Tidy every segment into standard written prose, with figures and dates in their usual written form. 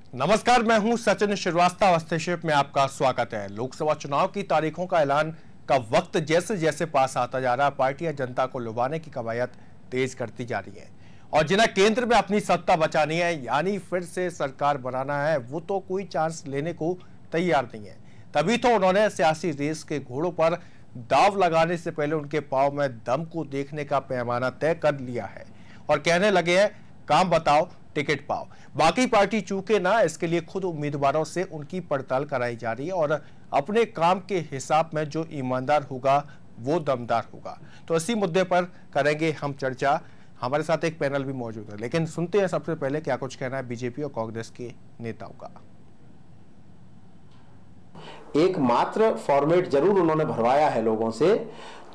नमस्कार, मैं हूं सचिन श्रीवास्तव। हस्तक्षेप में आपका स्वागत है। लोकसभा चुनाव की तारीखों का ऐलान का वक्त जैसे जैसे पास आता जा रहा है, पार्टियां जनता को लुभाने की कवायद तेज करती जा रही हैं और जिन्हें केंद्र में अपनी सत्ता बचानी है, यानी फिर से सरकार बनाना है, वो तो कोई चांस लेने को तैयार नहीं है। तभी तो उन्होंने सियासी रेस के घोड़ों पर दाव लगाने से पहले उनके पांव में दम को देखने का पैमाना तय कर लिया है और कहने लगे हैं, काम बताओ, टिकट पाओ। बाकी पार्टी चूके ना, इसके लिए खुद उम्मीदवारों से उनकी पड़ताल कराई जा रही है और अपने काम के हिसाब में जो ईमानदार होगा वो दमदार होगा। तो इसी मुद्दे पर करेंगे हम चर्चा। हमारे साथ एक पैनल भी मौजूद है, लेकिन सुनते हैं सबसे पहले क्या कुछ कहना है बीजेपी और कांग्रेस के नेताओं का। एकमात्र फॉर्मेट जरूर उन्होंने भरवाया है लोगों से,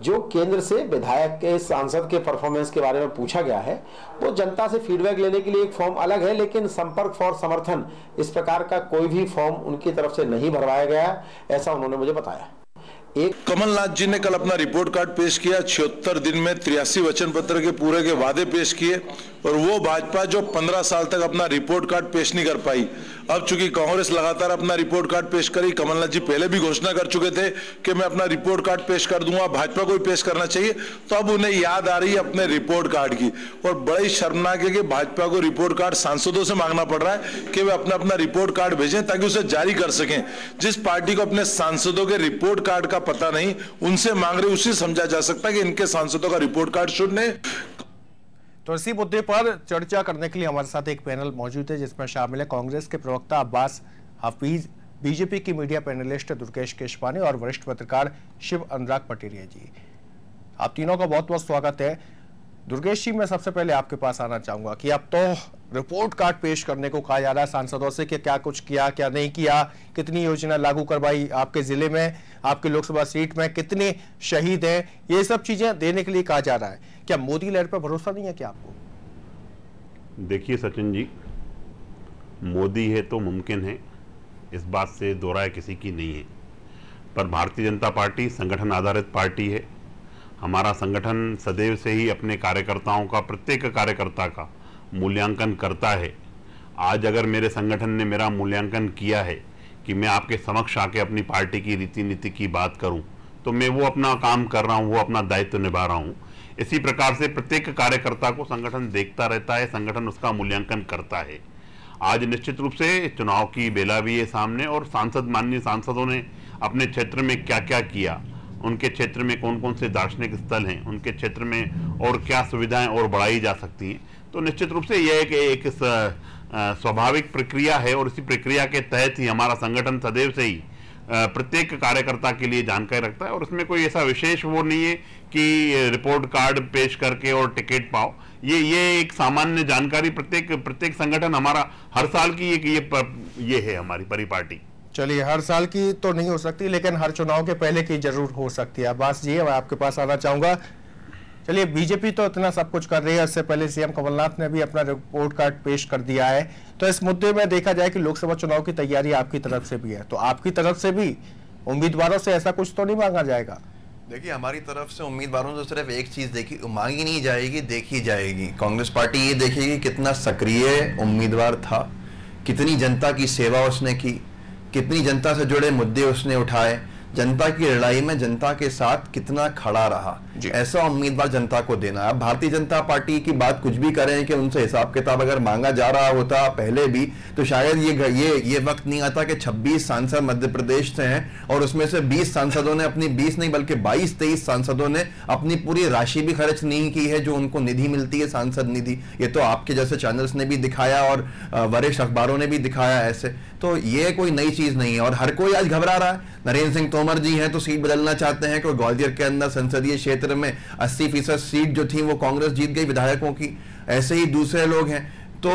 जो केंद्र से विधायक के सांसद के परफॉर्मेंस के बारे में पूछा गया है, वो जनता से फीडबैक लेने के लिए एक फॉर्म अलग है, लेकिन संपर्क फॉर समर्थन इस प्रकार का कोई भी फॉर्म उनकी तरफ से नहीं भरवाया गया, ऐसा उन्होंने मुझे बताया। कमलनाथ जी ने कल अपना रिपोर्ट कार्ड पेश किया। 76 दिन में 83 वचन पत्र के पूरे के वादे पेश किए और वो भाजपा जो 15 साल तक अपना रिपोर्ट कार्ड पेश नहीं कर पाई, अब चूंकि कांग्रेस लगातार अपना रिपोर्ट कार्ड पेश करी, कमलनाथ जी पहले भी घोषणा कर चुके थे कि मैं अपना रिपोर्ट कार्ड पेश कर दूंगा, भाजपा को भी पेश करना चाहिए, तो अब उन्हें याद आ रही है अपने रिपोर्ट कार्ड की। और बड़ी शर्मनाक है कि भाजपा को रिपोर्ट कार्ड सांसदों से मांगना पड़ रहा है कि वे अपना अपना रिपोर्ट कार्ड भेजें ताकि उसे जारी कर सकें। जिस पार्टी को अपने सांसदों के रिपोर्ट कार्ड का पता नहीं, उनसे मांग रहे, उसी समझा जा सकता है कि इनके सांसदों का रिपोर्ट कार्ड शून्य है। तो इसी मुद्दे पर चर्चा करने के लिए हमारे साथ एक पैनल मौजूद है, जिसमें शामिल है कांग्रेस के प्रवक्ता अब्बास हफीज, बीजेपी की मीडिया पैनलिस्ट दुर्गेश केशवानी और वरिष्ठ पत्रकार शिव अनुराग पटेरिया जी। आप तीनों का बहुत बहुत स्वागत है। दुर्गेश जी, मैं सबसे पहले आपके पास आना चाहूंगा कि अब तो रिपोर्ट कार्ड पेश करने को कहा जा रहा है सांसदों से कि क्या कुछ किया, क्या नहीं किया, कितनी योजना लागू करवाई आपके जिले में, आपके लोकसभा सीट में कितने शहीद हैं, ये सब चीजें देने के लिए कहा जा रहा है। क्या मोदी लहर पर भरोसा नहीं है क्या आपको? देखिए सचिन जी, मोदी है तो मुमकिन है, इस बात से दो राय किसी की नहीं है, पर भारतीय जनता पार्टी संगठन आधारित पार्टी है। हमारा संगठन सदैव से ही अपने कार्यकर्ताओं का, प्रत्येक कार्यकर्ता का मूल्यांकन करता है। आज अगर मेरे संगठन ने मेरा मूल्यांकन किया है कि मैं आपके समक्ष आके अपनी पार्टी की रीति नीति की बात करूं, तो मैं वो अपना काम कर रहा हूं, वो अपना दायित्व निभा रहा हूं। इसी प्रकार से प्रत्येक कार्यकर्ता को संगठन देखता रहता है, संगठन उसका मूल्यांकन करता है। आज निश्चित रूप से चुनाव की बेला भी है सामने और माननीय सांसदों ने अपने क्षेत्र में क्या क्या किया, उनके क्षेत्र में कौन कौन से दार्शनिक स्थल हैं, उनके क्षेत्र में और क्या सुविधाएं और बढ़ाई जा सकती हैं, तो निश्चित रूप से यह एक स्वाभाविक प्रक्रिया है और इसी प्रक्रिया के तहत ही हमारा संगठन सदैव से ही प्रत्येक कार्यकर्ता के लिए जानकारी रखता है और उसमें कोई ऐसा विशेष वो नहीं है कि रिपोर्ट कार्ड पेश करके और टिकट पाओ। ये एक सामान्य जानकारी प्रत्येक संगठन हमारा हर साल की ये है हमारी परिपाटी। चलिए, हर साल की तो नहीं हो सकती, लेकिन हर चुनाव के पहले की जरूर हो सकती है। अब्बास जी, मैं आपके पास आना चाहूंगा। चलिए, बीजेपी तो इतना सब कुछ कर रही है, इससे पहले सीएम कमलनाथ ने भी अपना रिपोर्ट कार्ड पेश कर दिया है, तो इस मुद्दे में देखा जाए कि लोकसभा चुनाव की तैयारी आपकी तरफ से भी है, तो आपकी तरफ से भी उम्मीदवारों से ऐसा कुछ तो नहीं मांगा जाएगा? देखिए, हमारी तरफ से उम्मीदवारों से सिर्फ एक चीज मांगी नहीं जाएगी, देखी जाएगी। कांग्रेस पार्टी ये देखेगी कितना सक्रिय उम्मीदवार था, कितनी जनता की सेवा उसने की, कितनी जनता से जुड़े मुद्दे उसने उठाए, जनता की लड़ाई में जनता के साथ कितना खड़ा रहा, ऐसा उम्मीदवार जनता को देना है। अब भारतीय जनता पार्टी की बात कुछ भी करें कि उनसे हिसाब किताब अगर मांगा जा रहा होता पहले भी, तो शायद ये वक्त नहीं आता कि 26 सांसद मध्य प्रदेश से हैं और उसमें से 20 सांसदों ने अपनी 20 नहीं बल्कि 22-23 सांसदों ने अपनी पूरी राशि भी खर्च नहीं की है जो उनको निधि मिलती है, सांसद निधि। ये तो आपके जैसे चैनल्स ने भी दिखाया और वरिष्ठ अखबारों ने भी दिखाया ऐसे, तो ये कोई नई चीज नहीं है और हर कोई आज घबरा रहा है। नरेंद्र सिंह तोमर जी हैं तो सीट बदलना चाहते हैं कि ग्वालियर के अंदर संसदीय क्षेत्र में 80% सीट जो थी वो कांग्रेस जीत गई विधायकों की, ऐसे ही दूसरे लोग हैं। तो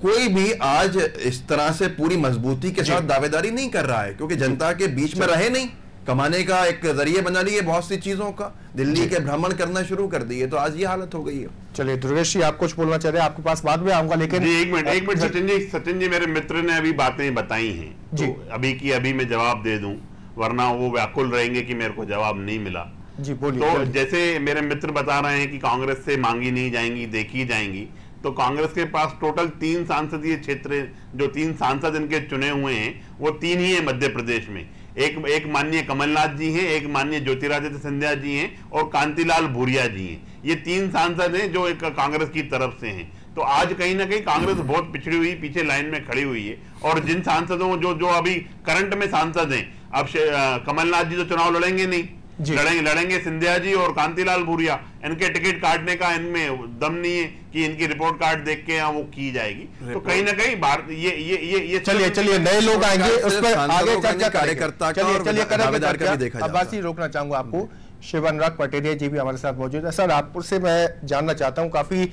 कोई भी आज इस तरह से पूरी मजबूती के साथ दावेदारी नहीं कर रहा है क्योंकि जनता के बीच में रहे नहीं, कमाने का एक जरिए बना लिए बहुत सी चीजों का, दिल्ली के भ्रमण करना शुरू कर दिए, तो आज ये हालत हो गई है। चलिए दुर्गेश जी, आप कुछ बोलना चाह रहे हैं, आपके पास बाद में आऊंगा, लेकिन एक मिनट सचिन जी मेरे मित्र ने अभी बातें बताई हैं, तो अभी की अभी मैं जवाब दे दूं, वरना वो व्याकुल रहेंगे कि मेरे को जवाब नहीं मिला। जी बोलिए। तो जैसे मेरे मित्र बता रहे हैं कि कांग्रेस से मांगी नहीं जाएंगी, देखी जाएंगी, तो कांग्रेस के पास टोटल 3 संसदीय क्षेत्र, जो 3 सांसद इनके चुने हुए हैं वो 3 ही है मध्य प्रदेश में। एक माननीय कमलनाथ जी हैं, एक माननीय ज्योतिरादित्य सिंधिया जी हैं और कांतिलाल भूरिया जी हैं। ये 3 सांसद हैं जो एक कांग्रेस की तरफ से हैं। तो आज कहीं ना कहीं कांग्रेस बहुत पिछड़ी हुई, पीछे लाइन में खड़ी हुई है। और जिन सांसदों जो अभी करंट में सांसद हैं, अब कमलनाथ जी तो चुनाव लड़ेंगे नहीं, लड़ेंगे सिंधिया जी और कांतिलाल भूरिया। इनके टिकट काटने का इनमें दम नहीं है कि इनकी रिपोर्ट कार्ड देख के वो की जाएगी। तो कहीं ना कहीं भारत ये चलिए नए लोग आएंगे, उस पर आगे चर्चा कार्यकर्ता करेंगे। अब्बासी रोकना चाहूंगा आपको। शिव अनुराग पटेरिया जी भी हमारे साथ मौजूद है। सर, आपसे मैं जानना चाहता हूँ, काफी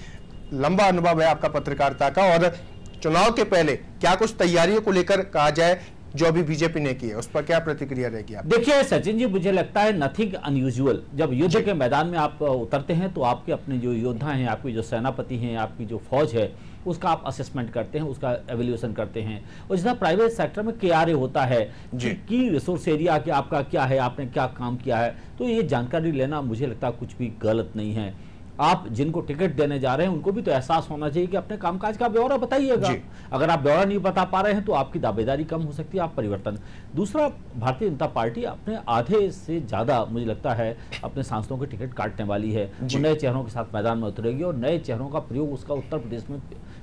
लंबा अनुभव है आपका पत्रकारिता का, और चुनाव के पहले क्या कुछ तैयारियों को लेकर कहा जाए जो अभी बीजेपी ने की है, उस पर क्या प्रतिक्रिया रहेगी आप? देखिए सचिन जी, मुझे लगता है नथिंग अनयूजुअल। जब युद्ध के मैदान में आप उतरते हैं तो आपके अपने जो योद्धा हैं, आपके जो सेनापति हैं, आपकी जो फौज है, उसका आप असेसमेंट करते हैं, उसका एवेल्यूएशन करते हैं। और जितना प्राइवेट सेक्टर में KRA होता है कि रिसोर्स एरिया कि आपका क्या है, आपने क्या काम किया है, तो ये जानकारी लेना मुझे लगता है कुछ भी गलत नहीं है। आप जिनको टिकट देने जा रहे हैं उनको भी तो एहसास होना चाहिए कि अपने कामकाज का ब्यौरा बताइएगा। अगर आप ब्यौरा नहीं बता पा रहे हैं तो आपकी दावेदारी कम हो सकती है, आप परिवर्तन। दूसरा, भारतीय जनता पार्टी अपने आधे से ज्यादा मुझे लगता है अपने सांसदों के टिकट काटने वाली है। वो नए चेहरों के साथ मैदान में उतरेगी और नए चेहरों का प्रयोग उसका उत्तर प्रदेश में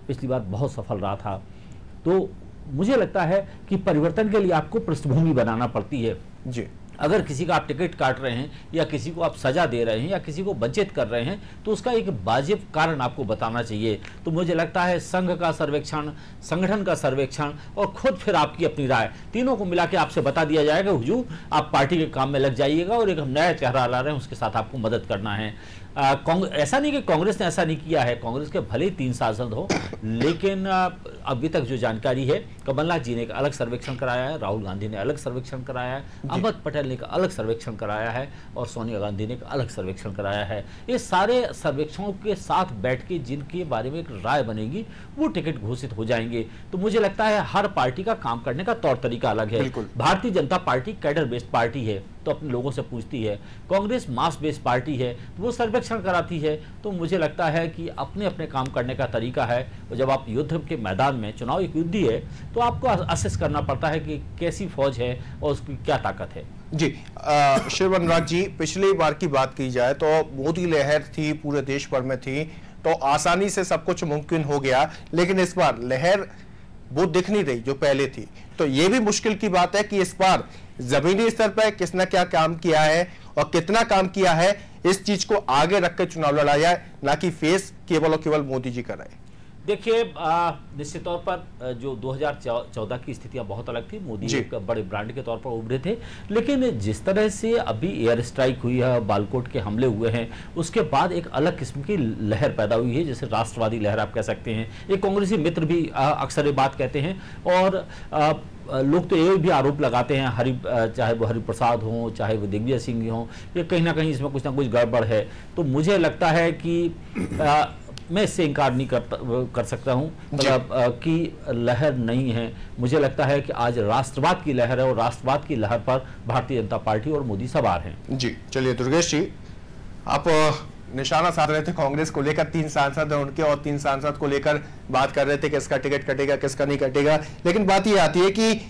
पिछली बार बहुत सफल रहा था। तो मुझे लगता है कि परिवर्तन के लिए आपको पृष्ठभूमि बनाना पड़ती है जी। अगर किसी का आप टिकट काट रहे हैं या किसी को आप सजा दे रहे हैं या किसी को वंचित कर रहे हैं तो उसका एक वाजिब कारण आपको बताना चाहिए। तो मुझे लगता है संघ का सर्वेक्षण, संगठन का सर्वेक्षण और खुद फिर आपकी अपनी राय, तीनों को मिला के आपसे बता दिया जाएगा हुजूर आप पार्टी के काम में लग जाइएगा और एक हम नया चेहरा ला रहे हैं, उसके साथ आपको मदद करना है। ऐसा नहीं कि कांग्रेस ने ऐसा नहीं किया है, कांग्रेस के भले ही 3 सांसद हो, लेकिन अभी तक जो जानकारी है, कमलनाथ जी ने एक अलग सर्वेक्षण कराया है, राहुल गांधी ने अलग सर्वेक्षण कराया है, अहमद पटेल ने एक अलग सर्वेक्षण कराया है और सोनिया गांधी ने एक अलग सर्वेक्षण कराया है। ये सारे सर्वेक्षणों के साथ बैठ के जिनके बारे में एक राय बनेगी वो टिकट घोषित हो जाएंगे। तो मुझे लगता है हर पार्टी का काम करने का तौर तरीका अलग है। Bharatiya Janata party cadre based party है तो अपने लोगों से पूछती है, कांग्रेस मास बेस्ड पार्टी है तो वो सर्वेक्षण कराती है। तो मुझे लगता है कि अपने अपने काम करने का तरीका है। और जब आप युद्ध के मैदान में, चुनाव एक युद्ध ही है, तो आपको असेस करना पड़ता है कि कैसी फौज है और उसकी क्या ताकत है। जी शिव अनुराग जी, पिछली बार की बात की जाए तो मोदी लहर थी, पूरे देश भर में थी, तो आसानी से सब कुछ मुमकिन हो गया। लेकिन इस बार लहर वो दिख नहीं रही जो पहले थी। तो ये भी मुश्किल की बात है कि इस बार जमीनी स्तर पर किसने क्या काम किया है और कितना काम किया है, इस चीज को आगे रख के चुनाव लड़ा जाए, ना कि फेस केवल और केवल मोदी जी कर रहे हैं। देखिए निश्चित तौर पर जो 2014 की स्थितियां बहुत अलग थी। मोदी एक बड़े ब्रांड के तौर पर उभरे थे, लेकिन जिस तरह से अभी एयर स्ट्राइक हुई है, बालाकोट के हमले हुए हैं, उसके बाद एक अलग किस्म की लहर पैदा हुई है, जैसे राष्ट्रवादी लहर आप कह सकते हैं। एक कांग्रेसी मित्र भी अक्सर ये बात कहते हैं और लोग तो ये भी आरोप लगाते हैं, चाहे वो हरिप्रसाद हो, चाहे वो दिग्विजय सिंह हो, ये कहीं ना कहीं इसमें कुछ ना कुछ गड़बड़ है। तो मुझे लगता है कि मैं इससे इनकार नहीं कर सकता हूं, मतलब कि लहर नहीं है। मुझे लगता है कि आज राष्ट्रवाद की लहर है और राष्ट्रवाद की लहर पर भारतीय जनता पार्टी और मोदी सवार हैं। जी चलिए दुर्गेश जी, आप निशाना साध रहे थे कांग्रेस को लेकर, 3 सांसद हैं उनके और 3 सांसद को लेकर बात कर रहे थे किसका टिकट कटेगा किसका नहीं कटेगा। लेकिन बात यह आती है कि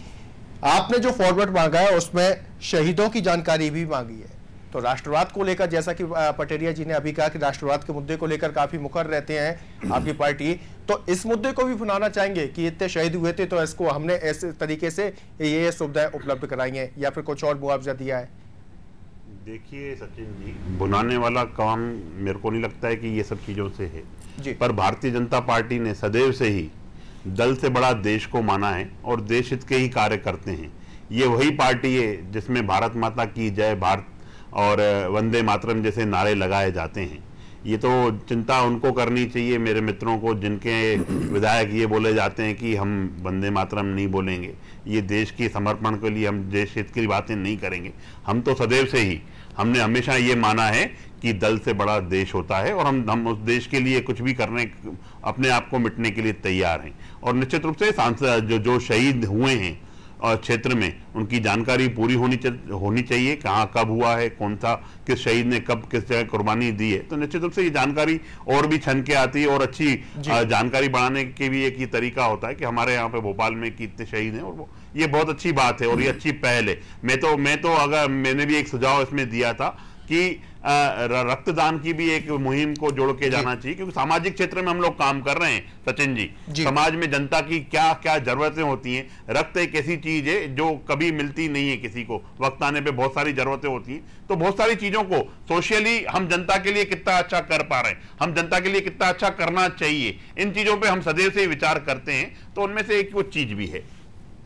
आपने जो फॉरवर्ड मांगा है उसमें शहीदों की जानकारी भी मांगी है। तो राष्ट्रवाद को लेकर, जैसा कि पटेरिया जी ने अभी कहा कि राष्ट्रवाद के मुद्दे को लेकर काफी मुखर रहते हैं आपकी पार्टी, तो इस मुद्दे को भी भुनाना चाहेंगे कि इतने शहीद हुए थे तो इसको हमने ऐसे तरीके से ये सुविधाएं उपलब्ध कराई हैं या फिर कुछ और मुआवजा दिया है। देखिए सचिन जी, भुनाने वाला काम मेरे को नहीं लगता है कि ये सब चीजों से है जी। पर भारतीय जनता पार्टी ने सदैव से ही दल से बड़ा देश को माना है और देश हित के ही कार्य करते हैं। ये वही पार्टी है जिसमें भारत माता की जय, भारत और वंदे मातरम जैसे नारे लगाए जाते हैं। ये तो चिंता उनको करनी चाहिए, मेरे मित्रों को, जिनके विधायक ये बोले जाते हैं कि हम वंदे मातरम नहीं बोलेंगे, ये देश के समर्पण के लिए, हम देश हित की बातें नहीं करेंगे। हम तो सदैव से ही, हमने हमेशा ये माना है कि दल से बड़ा देश होता है और हम उस देश के लिए कुछ भी करने, अपने आप को मिटने के लिए तैयार हैं। और निश्चित रूप से सांसद जो शहीद हुए हैं क्षेत्र में उनकी जानकारी पूरी होनी चाहिए, कहाँ कब हुआ है, कौन सा किस शहीद ने कब किस जगह कुर्बानी दी है। तो निश्चित रूप से ये जानकारी और भी छन के आती है और अच्छी जानकारी बढ़ाने के भी एक ये तरीका होता है कि हमारे यहाँ पे भोपाल में कितने शहीद हैं, और ये बहुत अच्छी बात है और ये अच्छी पहल है। मैं तो अगर मैंने भी एक सुझाव इसमें दिया था कि रक्तदान की भी एक मुहिम को जोड़ के जाना चाहिए, क्योंकि सामाजिक क्षेत्र में हम लोग काम कर रहे हैं सचिन जी। समाज में जनता की क्या क्या जरूरतें होती हैं। रक्त एक ऐसी चीज है जो कभी मिलती नहीं है किसी को, वक्त आने पे बहुत सारी जरूरतें होती हैं। तो बहुत सारी चीजों को सोशली हम जनता के लिए कितना अच्छा कर पा रहे हैं, हम जनता के लिए कितना अच्छा करना चाहिए, इन चीजों पर हम सदैव से विचार करते हैं। तो उनमें से एक वो चीज भी है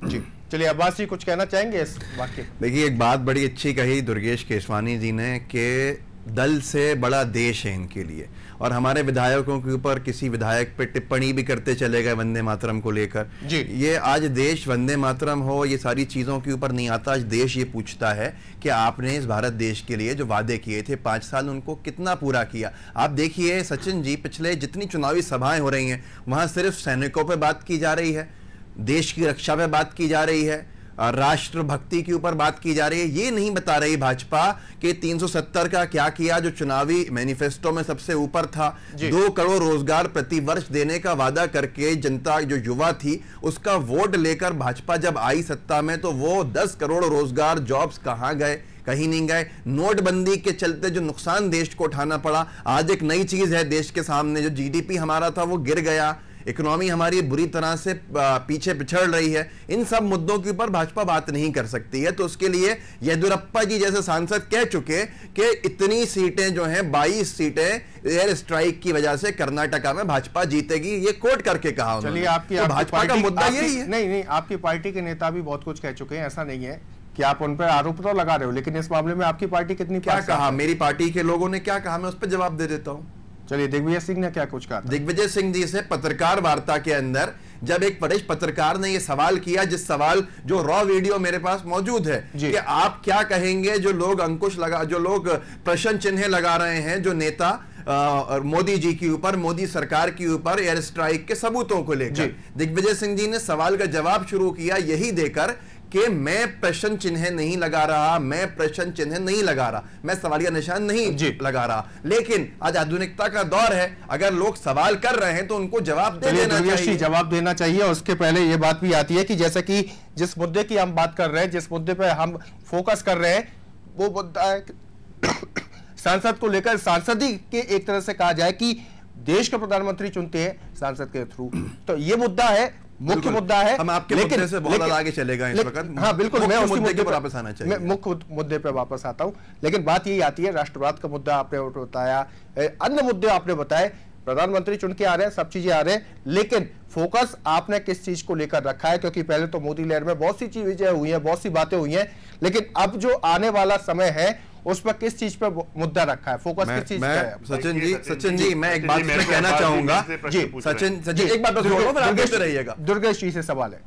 जी। चलिए अब्बास जी कुछ कहना चाहेंगे इस वाक्य? देखिए, एक बात बड़ी अच्छी कही दुर्गेश केसवानी जी ने कि दल से बड़ा देश है इनके लिए, और हमारे विधायकों के ऊपर किसी विधायक पे टिप्पणी भी करते चले गए वंदे मातरम को लेकर। ये आज देश वंदे मातरम हो, ये सारी चीज़ों के ऊपर नहीं आता। आज देश ये पूछता है कि आपने इस भारत देश के लिए जो वादे किए थे 5 साल, उनको कितना पूरा किया। आप देखिए सचिन जी, पिछले जितनी चुनावी सभाएं हो रही हैं वहाँ सिर्फ सैनिकों पर बात की जा रही है, देश की रक्षा पे बात की जा रही है, राष्ट्रभक्ति के ऊपर बात की जा रही है। ये नहीं बता रही भाजपा कि 370 का क्या किया जो चुनावी मैनिफेस्टो में सबसे ऊपर था। 2 करोड़ रोजगार प्रति वर्ष देने का वादा करके जनता जो युवा थी उसका वोट लेकर भाजपा जब आई सत्ता में, तो वो 10 करोड़ रोजगार जॉब्स कहां गए? कहीं नहीं गए। नोटबंदी के चलते जो नुकसान देश को उठाना पड़ा, आज एक नई चीज है देश के सामने, जो जीडीपी हमारा था वो गिर गया, इकोनॉमी हमारी बुरी तरह से पीछे पिछड़ रही है। इन सब मुद्दों के ऊपर भाजपा बात नहीं कर सकती है। तो उसके लिए येदियुरप्पा जी जैसे सांसद कह चुके कि इतनी सीटें जो हैं 22 सीटें एयर स्ट्राइक की वजह से कर्नाटका में भाजपा जीतेगी, ये कोट करके कहा उन्होंने। चलिए तो भाजपा का मुद्दा यही है। नहीं, आपकी पार्टी के नेता भी बहुत कुछ कह चुके हैं, ऐसा नहीं है कि आप उन पर आरोप तो लगा रहे हो, लेकिन इस मामले में आपकी पार्टी कितनी क्या कहा, मेरी पार्टी के लोगों ने क्या कहा, मैं उस पर जवाब दे देता हूं। चलिए, दिग्विजय सिंह ने क्या कुछ कहा? दिग्विजय सिंह जी से पत्रकार वार्ता के अंदर जब एक वरिष्ठ पत्रकार ने यह सवाल किया, जिस सवाल जो रॉ वीडियो मेरे पास मौजूद है, कि आप क्या कहेंगे जो लोग जो लोग प्रश्न चिन्ह लगा रहे हैं जो नेता मोदी जी के ऊपर, मोदी सरकार के ऊपर एयर स्ट्राइक के सबूतों को लेकर। दिग्विजय सिंह जी ने सवाल का जवाब शुरू किया यही देकर कि मैं प्रश्न चिन्ह नहीं लगा रहा, मैं प्रश्न चिन्ह नहीं लगा रहा, मैं सवालिया निशान नहीं लगा रहा। लेकिन आज आधुनिकता का दौर है, अगर लोग सवाल कर रहे हैं तो उनको जवाब दे देना चाहिए। जवाब देना चाहिए। उसके पहले ये बात भी आती है कि जैसे कि जिस मुद्दे की हम बात कर रहे हैं, जिस मुद्दे पे हम फोकस कर रहे हैं, वो मुद्दा है सांसद को लेकर। सांसद ही के एक तरह से कहा जाए कि देश के प्रधानमंत्री चुनते हैं सांसद के थ्रू, तो ये मुद्दा है, मुख्य मुद्दा है। हम आपके मुद्दे से बहुत आगे चले गए इस वक्त। हाँ बिल्कुल, मैं उसी मुद्दे पर वापस आना चाहिए, मैं मुख्य मुद्दे पर वापस आता हूं। लेकिन बात यही आती है, राष्ट्रवाद का मुद्दा आपने बताया, अन्य मुद्दे आपने बताए, प्रधानमंत्री चुन के आ रहे हैं, सब चीजें आ रहे हैं, लेकिन फोकस आपने किस चीज को लेकर रखा है? क्योंकि पहले तो मोदी लहर में बहुत सी चीजें हुई हैं, बहुत सी बातें हुई हैं, लेकिन अब जो आने वाला समय है उस पर किस चीज पे मुद्दा रखा है, फोकस किस चीज पे है? सचिन जी मैं एक बात कहना चाहूंगा जी, सचिन एक बात रहिएगा। दुर्गेश जी से सवाल है,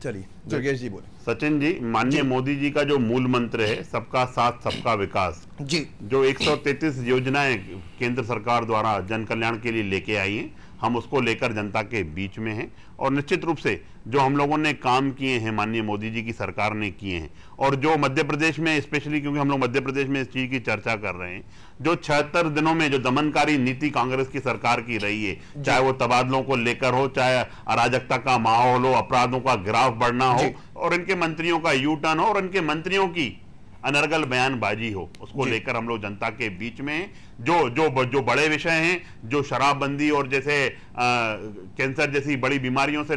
चलिए दुर्गेश जी बोले। सचिन जी, माननीय मोदी जी का जो मूल मंत्र है सबका साथ सबका विकास जी, जो 133 योजनाएं केंद्र सरकार द्वारा जन कल्याण के लिए लेके आई हैं, हम उसको लेकर जनता के बीच में हैं। और निश्चित रूप से जो हम लोगों ने काम किए हैं, माननीय मोदी जी की सरकार ने किए हैं, और जो मध्य प्रदेश में स्पेशली, क्योंकि हम लोग मध्य प्रदेश में इस चीज की चर्चा कर रहे हैं, जो 76 दिनों में जो दमनकारी नीति कांग्रेस की सरकार की रही है, चाहे वो तबादलों को लेकर हो, चाहे अराजकता का माहौल हो, अपराधों का ग्राफ बढ़ना हो, और इनके मंत्रियों का यू टर्न हो, और इनके मंत्रियों की अनर्गल बयानबाजी हो, उसको लेकर हम लोग जनता के बीच में जो बड़े विषय हैं, जो शराबबंदी और जैसे कैंसर जैसी बड़ी बीमारियों से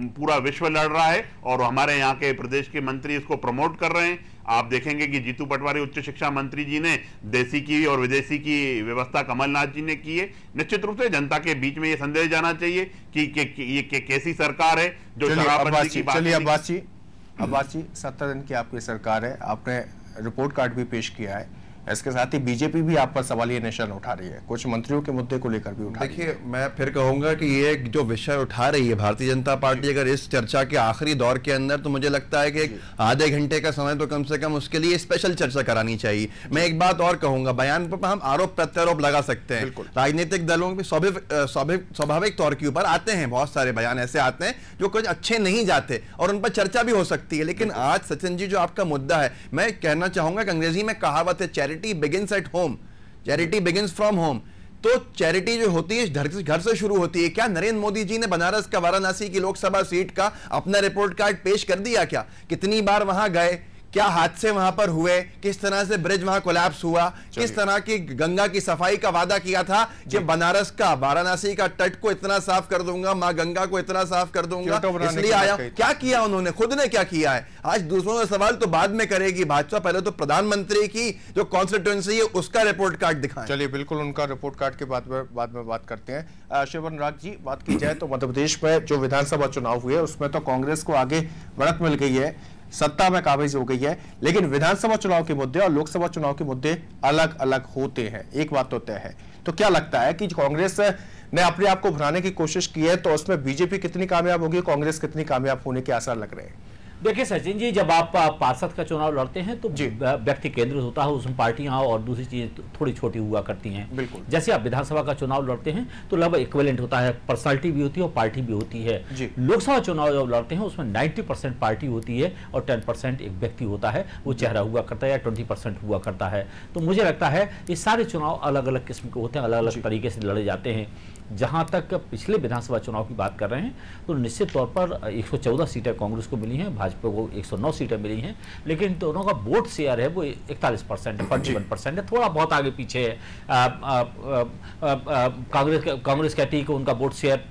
पूरा विश्व लड़ रहा है, और हमारे यहाँ के प्रदेश के मंत्री इसको प्रमोट कर रहे हैं। आप देखेंगे कि जीतू पटवारी उच्च शिक्षा मंत्री जी ने देसी की और विदेशी की व्यवस्था कमलनाथ जी ने की है। निश्चित रूप से जनता के बीच में ये संदेश जाना चाहिए कि ये कैसी सरकार है जो शराबबंदी की बात। चलिए अब्बास जी 70 दिन की आपकी सरकार है, आपने रिपोर्ट कार्ड भी पेश किया है, इसके साथ ही बीजेपी भी आप पर सवालिया निशान उठा रही है, कुछ मंत्रियों के मुद्दे को लेकर भी उठा रही है। देखिए, मैं फिर कहूंगा कि ये जो विषय उठा रही है भारतीय जनता पार्टी, अगर इस चर्चा के आखिरी दौर के अंदर, तो मुझे लगता है कि एक आधे घंटे का समय तो कम से कम उसके लिए स्पेशल चर्चा करानी चाहिए। मैं एक बात और कहूंगा, बयान पर हम आरोप प्रत्यारोप लगा सकते हैं, राजनीतिक दलों के स्वाभाविक तौर के ऊपर आते हैं, बहुत सारे बयान ऐसे आते हैं जो कुछ अच्छे नहीं जाते और उन पर चर्चा भी हो सकती है। लेकिन आज सचिन जी जो आपका मुद्दा है, मैं कहना चाहूंगा कि अंग्रेजी में कहावत है, charity begins at home, charity begins from home. तो चैरिटी जो होती है घर से शुरू होती है। क्या नरेंद्र मोदी जी ने बनारस का, वाराणसी की लोकसभा सीट का अपना रिपोर्ट कार्ड पेश कर दिया? क्या कितनी बार वहां गए, क्या हादसे वहां पर हुए, किस तरह से ब्रिज वहां कोलैप्स हुआ, किस तरह की गंगा की सफाई का वादा किया था कि बनारस का, वाराणसी का तट को इतना साफ कर दूंगा, मां गंगा को इतना साफ कर दूंगा, इसलिए आया। क्या किया उन्होंने? खुद ने क्या किया है? आज दूसरों का सवाल तो बाद में करेगी भाजपा, पहले तो प्रधानमंत्री की जो कॉन्स्टिट्यूएंसी है उसका रिपोर्ट कार्ड दिखाएं। चलिए, बिल्कुल उनका रिपोर्ट कार्ड के बाद में बात करते हैं। शिव अनुराग जी, बात की जाए तो मध्य प्रदेश में जो विधानसभा चुनाव हुए उसमें तो कांग्रेस को आगे बढ़त मिल गई है, सत्ता में काबिज हो गई है, लेकिन विधानसभा चुनाव के मुद्दे और लोकसभा चुनाव के मुद्दे अलग अलग होते हैं, एक बात तो तय है। तो क्या लगता है कि कांग्रेस ने अपने आप को बनाने की कोशिश की है, तो उसमें बीजेपी कितनी कामयाब होगी, कांग्रेस कितनी कामयाब होने के आसार लग रहे हैं? देखिए सचिन जी, जब आप पार्षद का चुनाव लड़ते हैं तो व्यक्ति केंद्रित होता है, उसमें पार्टियां और दूसरी चीजें थोड़ी छोटी हुआ करती हैं। बिल्कुल। जैसे आप विधानसभा का चुनाव लड़ते हैं तो लगभग इक्विवेलेंट होता है, पर्सनालिटी भी होती है और पार्टी भी होती है। लोकसभा चुनाव जब लड़ते हैं उसमें 90% पार्टी होती है और 10% एक व्यक्ति होता है, वो चेहरा हुआ करता है या 20% हुआ करता है। तो मुझे लगता है ये सारे चुनाव अलग अलग किस्म के होते हैं, अलग अलग तरीके से लड़े जाते हैं। जहां तक पिछले विधानसभा चुनाव की बात कर रहे हैं तो निश्चित तौर पर 114 सीटें कांग्रेस को मिली हैं, भाजपा को 109 सीटें मिली हैं, लेकिन दोनों का वोट शेयर है वो 41% है, 41% है, थोड़ा बहुत आगे पीछे है। कांग्रेस कहती है कि उनका वोट शेयर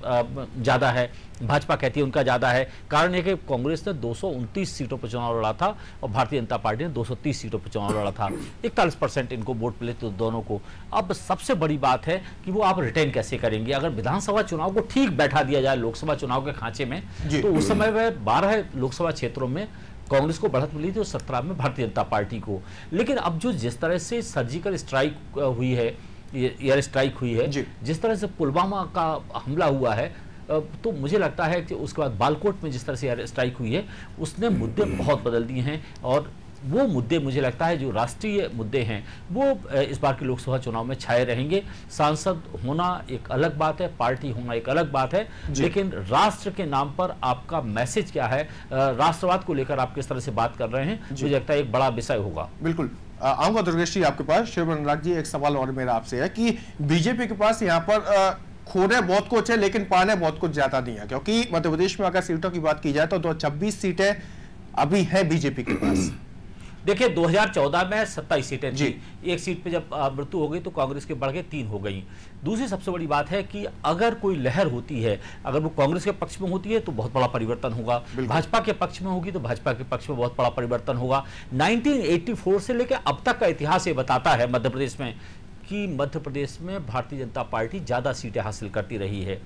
ज़्यादा है, भाजपा कहती है उनका ज़्यादा है। कारण है कि कांग्रेस ने 229 सीटों पर चुनाव लड़ा था और भारतीय जनता पार्टी ने 230 सीटों पर चुनाव लड़ा था, 41% इनको वोट मिले तो दोनों को। अब सबसे बड़ी बात है कि वो आप रिटेन कैसे करेंगे। अगर विधानसभा चुनाव को ठीक बैठा दिया जाए लोकसभा चुनाव के खांचे में, तो उस समय वह 12 लोकसभा क्षेत्रों में कांग्रेस को बढ़त मिली थी और 17 में भारतीय जनता पार्टी को। लेकिन अब जो जिस तरह से सर्जिकल स्ट्राइक हुई है, एयर स्ट्राइक हुई है, जिस तरह से पुलवामा का हमला हुआ है, तो मुझे लगता है कि उसके बाद बालकोट में जिस तरह से एयर स्ट्राइक हुई है, उसने मुद्दे बहुत बदल दिए हैं। और वो मुद्दे मुझे लगता है जो राष्ट्रीय मुद्दे हैं वो इस बार के लोकसभा चुनाव में छाए रहेंगे। सांसद होना एक अलग बात है, पार्टी होना एक अलग बात है, लेकिन राष्ट्र के नाम पर आपका मैसेज क्या है, राष्ट्रवाद को लेकर आप किस तरह से बात कर रहे हैं, मुझे लगता है एक बड़ा विषय होगा। बिल्कुल आऊंगा दुर्गेश जी आपके पास। शिव अनुराग जी, एक सवाल और मेरा आपसे है कि बीजेपी के पास यहाँ पर खोने बहुत कुछ है लेकिन पाने बहुत कुछ ज्यादा नहीं है, क्योंकि मध्य प्रदेश में अगर सीटों की बात की जाए तो 26 सीटें अभी है बीजेपी के पास। देखिए 2014 में 27 सीटें थी, एक सीट पे जब मृत्यु हो गई तो कांग्रेस के बढ़ के 3 हो गई। दूसरी सबसे बड़ी बात है कि अगर कोई लहर होती है, अगर वो कांग्रेस के पक्ष में होती है तो बहुत बड़ा परिवर्तन होगा, भाजपा के पक्ष में होगी तो भाजपा के पक्ष में बहुत बड़ा परिवर्तन होगा। 1984 से लेकर अब तक का इतिहास ये बताता है मध्य प्रदेश में कि मध्य प्रदेश में भारतीय जनता पार्टी ज्यादा सीटें हासिल करती रही है।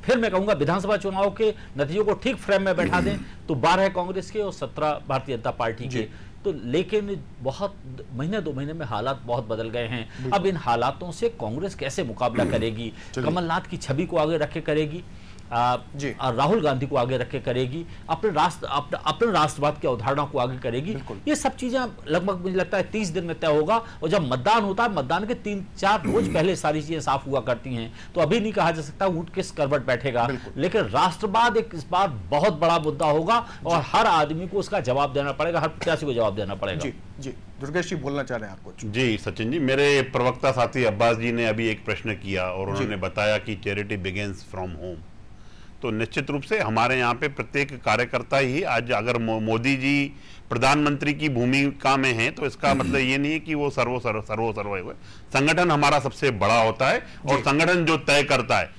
फिर मैं कहूंगा विधानसभा चुनाव के नतीजों को ठीक फ्रेम में बैठा दें तो 12 कांग्रेस के और 17 भारतीय जनता पार्टी के। तो लेकिन बहुत महीने 2 महीने में हालात बहुत बदल गए हैं। अब इन हालातों से कांग्रेस कैसे मुकाबला करेगी, कमलनाथ की छवि को आगे रख के करेगी, राहुल गांधी को आगे रख के करेगी, अपने राष्ट्रवाद की अवधारणा को आगे करेगी, ये सब चीजें लगभग मुझे लगता है 30 दिन में तय होगा। और जब मतदान होता है, मतदान के 3-4 रोज पहले सारी चीजें साफ हुआ करती हैं, तो अभी नहीं कहा जा सकता ऊंट किस करवट बैठेगा। लेकिन राष्ट्रवाद एक इस बार बहुत बड़ा मुद्दा होगा और हर आदमी को उसका जवाब देना पड़ेगा, हर प्रत्याशी को जवाब देना पड़ेगा। जी दुर्गेश जी बोलना चाह रहे हैं आप कुछ? जी सचिन जी, मेरे प्रवक्ता साथी अब्बास जी ने अभी एक प्रश्न किया और उन्होंने बताया कि चैरिटी बिगिंस फ्रॉम होम। तो निश्चित रूप से हमारे यहाँ पे प्रत्येक कार्यकर्ता ही आज अगर मोदी जी प्रधानमंत्री की भूमिका में है तो इसका मतलब ये नहीं है कि वो सर्व संगठन हमारा सबसे बड़ा होता है और संगठन जो तय करता है,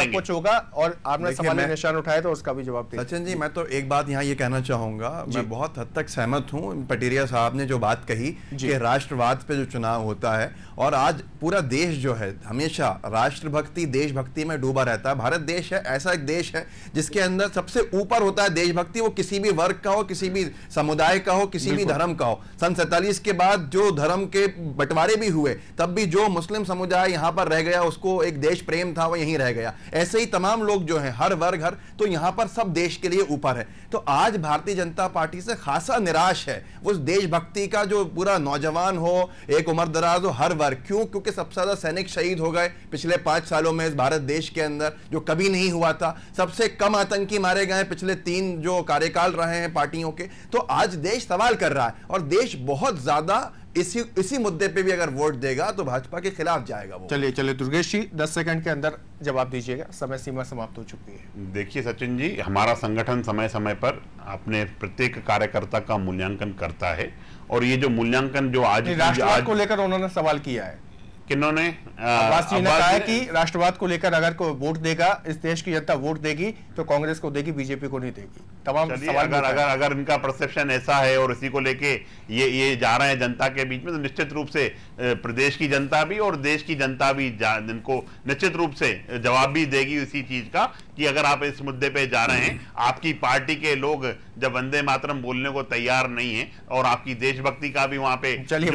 कुछ होगा। और आपने सवाल निशान उठाया तो उसका भी जवाब दिया। सचिन जी, मैं तो एक बात यहाँ ये कहना चाहूंगा, मैं बहुत हद तक सहमत हूँ पटेरिया साहब ने जो बात कही कि राष्ट्रवाद पे जो चुनाव होता है, और आज पूरा देश जो है हमेशा राष्ट्रभक्ति देशभक्ति में डूबा रहता है। भारत देश है ऐसा एक देश है जिसके अंदर सबसे ऊपर होता है देशभक्ति, वो किसी भी वर्ग का हो, किसी भी समुदाय का हो, किसी भी धर्म का हो। सन 47 के बाद जो धर्म के बंटवारे भी हुए, तब भी जो मुस्लिम समुदाय यहां पर रह गया, उसको एक देश प्रेम था, वो यहीं रह गया। ऐसे ही तमाम लोग जो हैं, हर वर्ग, हर, तो यहां पर सब देश के लिए ऊपर है। तो आज भारतीय जनता पार्टी से खासा निराश है वो देशभक्ति का, जो पूरा नौजवान हो, एक उम्र दराज हो, हर वर्ग। क्यों? क्योंकि सबसे ज्यादा सैनिक शहीद हो गए पिछले 5 सालों में इस भारत देश के अंदर, जो कभी नहीं हुआ था। सबसे कम आतंकी मारे गए पिछले 3 जो कार्यकाल रहे हैं पार्टियों के। तो आज देश सवाल कर रहा है, और देश बहुत ज्यादा इसी मुद्दे पे भी अगर वोट देगा तो भाजपा के खिलाफ जाएगा वो। चलिए दुर्गेश जी 10 सेकंड के अंदर जवाब दीजिएगा, समय सीमा समाप्त हो चुकी है। देखिए सचिन जी, हमारा संगठन समय समय पर अपने प्रत्येक कार्यकर्ता का मूल्यांकन करता है, और ये जो मूल्यांकन जो आज राष्ट्रवाद को लेकर उन्होंने सवाल किया है। किन्होंने? अब्बास जी ने कहा है कि राष्ट्रवाद को लेकर अगर कोई वोट देगा, इस देश की जनता वोट देगी तो कांग्रेस को देगी, बीजेपी को नहीं देगी। तमाम सवाल अगर इनका परसेप्शन ऐसा है और इसी को लेके ये जा रहे हैं जनता के बीच में, तो निश्चित रूप से प्रदेश की जनता भी और देश की जनता भी इनको निश्चित रूप से जवाब भी देगी इसी चीज का, कि अगर आप इस मुद्दे पे जा रहे हैं, आपकी पार्टी के लोग जब वंदे मातरम बोलने को तैयार नहीं है, और आपकी देशभक्ति का भी वहां पे, चलिए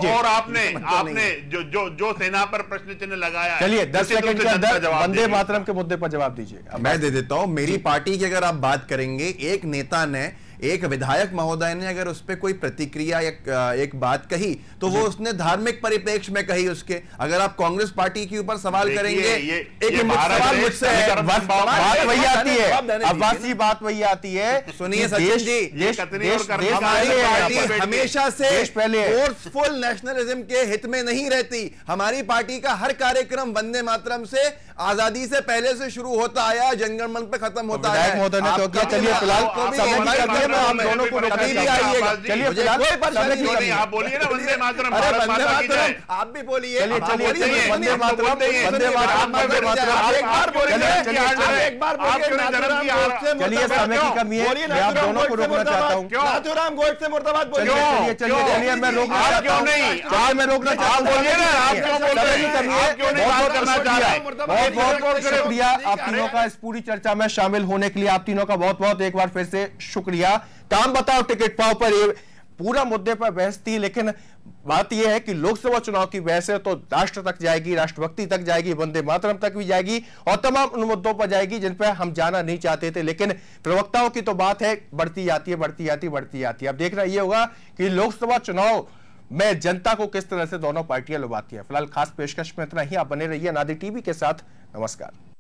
और आपने जो सेना पर प्रश्न चिन्ह लगाया, चलिए 10 सेकंड के अंदर वंदे मातरम के मुद्दे पर जवाब दीजिए। मैं दे देता हूं। मेरी पार्टी की अगर आप बात करेंगे, एक नेता ने, एक विधायक महोदय ने अगर उस पर कोई प्रतिक्रिया या एक बात कही, तो वो उसने धार्मिक परिप्रेक्ष्य में कही उसके। अगर आप कांग्रेस पार्टी के ऊपर सवाल करेंगे, एक सवाल मुझसे है, बात वही आती है, अब्बास जी बात वही आती है। सुनिए सचिन जी, हमारी पार्टी हमेशा से फोर्सफुल नेशनलिज्म के हित में नहीं रहती। हमारी पार्टी का हर कार्यक्रम वंदे मातरम से, आजादी से पहले से शुरू होता आया, जनगण मन पे खत्म होता है। चलिए फिलहाल आप दोनों को चलिए आप बोलिए ना वंदे मातरम, आप भी बोलिए, वंदे मातरम, चलिए समय की कमी है, मैं आप दोनों को रोकना चाहता हूँ। नाथूराम गोडसे मुर्दाबाद बोलिए। चलिए मैं रोकना चाहता हूँ, मैं रोकना चाहता हूँ। बहुत बहुत शुक्रिया आप तीनों का इस पूरी चर्चा में शामिल होने के लिए। आप तीनों का बहुत बहुत एक बार फिर से शुक्रिया। काम बताओ टिकट पाओ पर ये पूरा मुद्दे पर बहस थी, लेकिन बात यह है कि लोकसभा चुनाव की बहस है तो राष्ट्र तक जाएगी, राष्ट्रभक्ति तक जाएगी, वंदे मातरम तक भी जाएगी, और तमाम उन मुद्दों पर जाएगी जिन पर हम जाना नहीं चाहते थे। लेकिन प्रवक्ताओं की तो बात है बढ़ती जाती है, बढ़ती जाती है, बढ़ती जाती है। अब देखना यह होगा कि लोकसभा चुनाव में जनता को किस तरह से दोनों पार्टियां लुभाती है। फिलहाल खास पेशकश में इतना ही। आप बने रहिए नादिर टीवी के साथ। नमस्कार।